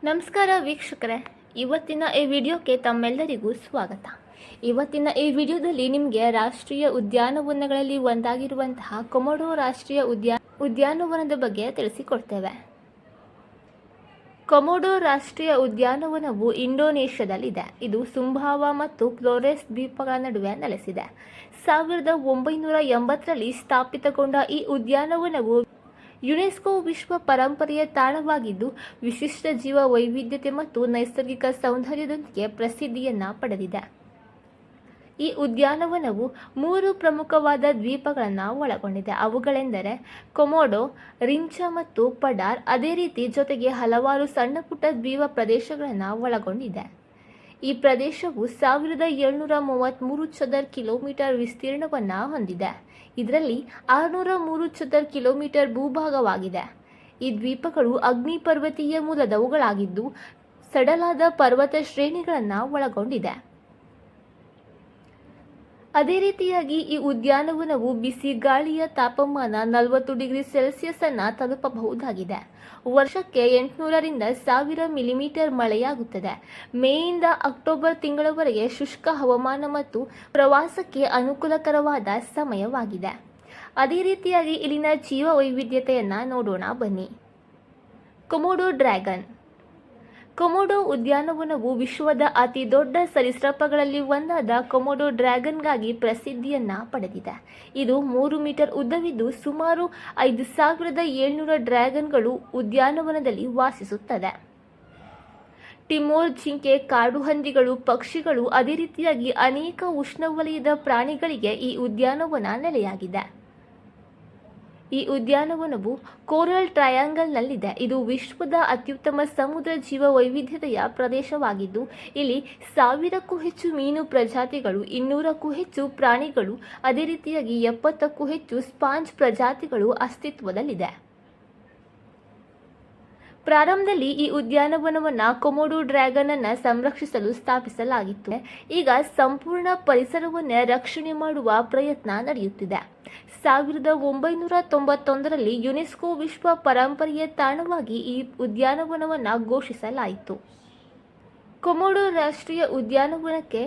ನಮಸ್ಕಾರ ವೀಕ್ಷಕರೇ, ಇವತ್ತಿನ ಈ ವಿಡಿಯೋಕ್ಕೆ ತಮ್ಮೆಲ್ಲರಿಗೂ ಸ್ವಾಗತ. ಇವತ್ತಿನ ಈ ವಿಡಿಯೋದಲ್ಲಿ ನಿಮಗೆ ರಾಷ್ಟ್ರೀಯ ಉದ್ಯಾನವನಗಳಲ್ಲಿ ಒಂದಾಗಿರುವಂತಹ ಕೊಮೊಡೊ ರಾಷ್ಟ್ರೀಯ ಉದ್ಯಾನವನದ ಬಗ್ಗೆ ತಿಳಿಸಿಕೊಡ್ತೇವೆ. ಕೊಮೊಡೊ ರಾಷ್ಟ್ರೀಯ ಉದ್ಯಾನವನವು ಇಂಡೋನೇಷ್ಯಾದಲ್ಲಿದೆ. ಇದು ಸುಂಬಾವಾ ಮತ್ತು ಫ್ಲೋರೆಸ್ ದ್ವೀಪಗಳ ನಡುವೆ ನೆಲೆಸಿದೆ. 1980ರಲ್ಲಿ ಸ್ಥಾಪಿತಗೊಂಡ ಈ ಉದ್ಯಾನವನವು ಯುನೆಸ್ಕೋ ವಿಶ್ವ ಪರಂಪರೆಯ ತಾಣವಾಗಿದ್ದು, ವಿಶಿಷ್ಟ ಜೀವ ವೈವಿಧ್ಯತೆ ಮತ್ತು ನೈಸರ್ಗಿಕ ಸೌಂದರ್ಯದೊಂದಿಗೆ ಪ್ರಸಿದ್ಧಿಯನ್ನು ಪಡೆದಿದೆ. ಈ ಉದ್ಯಾನವನವು 3 ಪ್ರಮುಖವಾದ ದ್ವೀಪಗಳನ್ನು ಒಳಗೊಂಡಿದೆ. ಅವುಗಳೆಂದರೆ ಕೊಮೊಡೊ, ರಿಂಚಾ ಮತ್ತು ಪಡಾರ್. ಅದೇ ರೀತಿ ಜೊತೆಗೆ ಹಲವಾರು ಸಣ್ಣಪುಟ್ಟ ದ್ವೀಪ ಪ್ರದೇಶಗಳನ್ನು ಒಳಗೊಂಡಿದೆ. ಈ ಪ್ರದೇಶವು 1733 ಚದರ ಕಿಲೋಮೀಟರ್ ವಿಸ್ತೀರ್ಣವನ್ನು ಹೊಂದಿದೆ. ಇದರಲ್ಲಿ 603 ಚದರ ಕಿಲೋಮೀಟರ್ ಭೂಭಾಗವಾಗಿದೆ. ಈ ದ್ವೀಪಗಳು ಅಗ್ನಿಪರ್ವತೀಯ ಮೂಲದವುಗಳಾಗಿದ್ದು, ಸಡಲಾದ ಪರ್ವತ ಶ್ರೇಣಿಗಳನ್ನು ಒಳಗೊಂಡಿದೆ. ಅದೇ ರೀತಿಯಾಗಿ ಈ ಉದ್ಯಾನವನವು ಬಿಸಿ ಗಾಳಿಯ ತಾಪಮಾನ 40 ಡಿಗ್ರಿ ಸೆಲ್ಸಿಯಸ್ ಅನ್ನು ತಲುಪಬಹುದಾಗಿದೆ. ವರ್ಷಕ್ಕೆ 800 ರಿಂದ 1000 ಮಿಲಿಮೀಟರ್ ಮಳೆಯಾಗುತ್ತದೆ. ಮೇಯಿಂದ ಅಕ್ಟೋಬರ್ ತಿಂಗಳವರೆಗೆ ಶುಷ್ಕ ಹವಾಮಾನ ಮತ್ತು ಪ್ರವಾಸಕ್ಕೆ ಅನುಕೂಲಕರವಾದ ಸಮಯವಾಗಿದೆ. ಅದೇ ರೀತಿಯಾಗಿ ಇಲ್ಲಿನ ಜೀವ ವೈವಿಧ್ಯತೆಯನ್ನು ನೋಡೋಣ ಬನ್ನಿ. Komodo dragon. ಕೊಮೊಡೊ ಉದ್ಯಾನವನವು ವಿಶ್ವದ ಅತಿ ದೊಡ್ಡ ಸರೀಸೃಪಗಳಲ್ಲಿ ಒಂದಾದ ಕೊಮೊಡೊ ಡ್ರ್ಯಾಗನ್ಗಾಗಿ ಪ್ರಸಿದ್ಧಿಯನ್ನು ಪಡೆದಿದೆ. ಇದು 3 ಮೀಟರ್ ಉದ್ದವಿದ್ದು, ಸುಮಾರು 5700 ಡ್ರ್ಯಾಗನ್ಗಳು ಉದ್ಯಾನವನದಲ್ಲಿ ವಾಸಿಸುತ್ತದೆ. ಟಿಮೋರ್ ಜಿಂಕೆ, ಕಾಡು ಹಂದಿಗಳು, ಪಕ್ಷಿಗಳು, ಅದೇ ರೀತಿಯಾಗಿ ಅನೇಕ ಉಷ್ಣವಲಯದ ಪ್ರಾಣಿಗಳಿಗೆ ಈ ಉದ್ಯಾನವನ ನೆಲೆಯಾಗಿದೆ. ಈ ಉದ್ಯಾನವನವು ಕೋರಲ್ ಟ್ರಯಾಂಗಲ್ನಲ್ಲಿದೆ. ಇದು ವಿಶ್ವದ ಅತ್ಯುತ್ತಮ ಸಮುದ್ರ ಜೀವ ವೈವಿಧ್ಯತೆಯ ಪ್ರದೇಶವಾಗಿದ್ದು, ಇಲ್ಲಿ 1000ಕ್ಕೂ ಹೆಚ್ಚು ಮೀನು ಪ್ರಜಾತಿಗಳು, 200ಕ್ಕೂ ಹೆಚ್ಚು ಪ್ರಾಣಿಗಳು, ಅದೇ ರೀತಿಯಾಗಿ 70ಕ್ಕೂ ಹೆಚ್ಚು ಸ್ಪಾಂಜ್ ಪ್ರಜಾತಿಗಳು ಅಸ್ತಿತ್ವದಲ್ಲಿದೆ. ಪ್ರಾರಂಭದಲ್ಲಿ ಈ ಉದ್ಯಾನವನವನ್ನು ಕೊಮೊಡೊ ಡ್ರ್ಯಾಗನ್ ಅನ್ನು ಸಂರಕ್ಷಿಸಲು ಸ್ಥಾಪಿಸಲಾಗಿತ್ತು. ಈಗ ಸಂಪೂರ್ಣ ಪರಿಸರವನ್ನೇ ರಕ್ಷಣೆ ಮಾಡುವ ಪ್ರಯತ್ನ ನಡೆಯುತ್ತಿದೆ. 1991ರಲ್ಲಿ ಯುನೆಸ್ಕೋ ವಿಶ್ವ ಪರಂಪರೆಯ ತಾಣವಾಗಿ ಈ ಉದ್ಯಾನವನವನ್ನು ಘೋಷಿಸಲಾಯಿತು. ಕೊಮೊಡೊ ರಾಷ್ಟ್ರೀಯ ಉದ್ಯಾನವನಕ್ಕೆ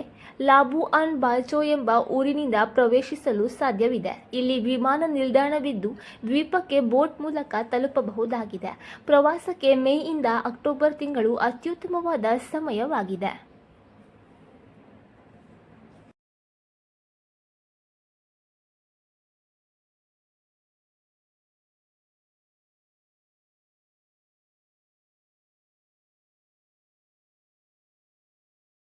ಲಾಬುಆನ್ ಬಾಜೊ ಎಂಬ ಊರಿನಿಂದ ಪ್ರವೇಶಿಸಲು ಸಾಧ್ಯವಿದೆ. ಇಲ್ಲಿ ವಿಮಾನ ನಿಲ್ದಾಣವಿದ್ದು, ದ್ವೀಪಕ್ಕೆ ಬೋಟ್ ಮೂಲಕ ತಲುಪಬಹುದಾಗಿದೆ. ಪ್ರವಾಸಕ್ಕೆ ಮೇಯಿಂದ ಅಕ್ಟೋಬರ್ ತಿಂಗಳು ಅತ್ಯುತ್ತಮವಾದ ಸಮಯವಾಗಿದೆ.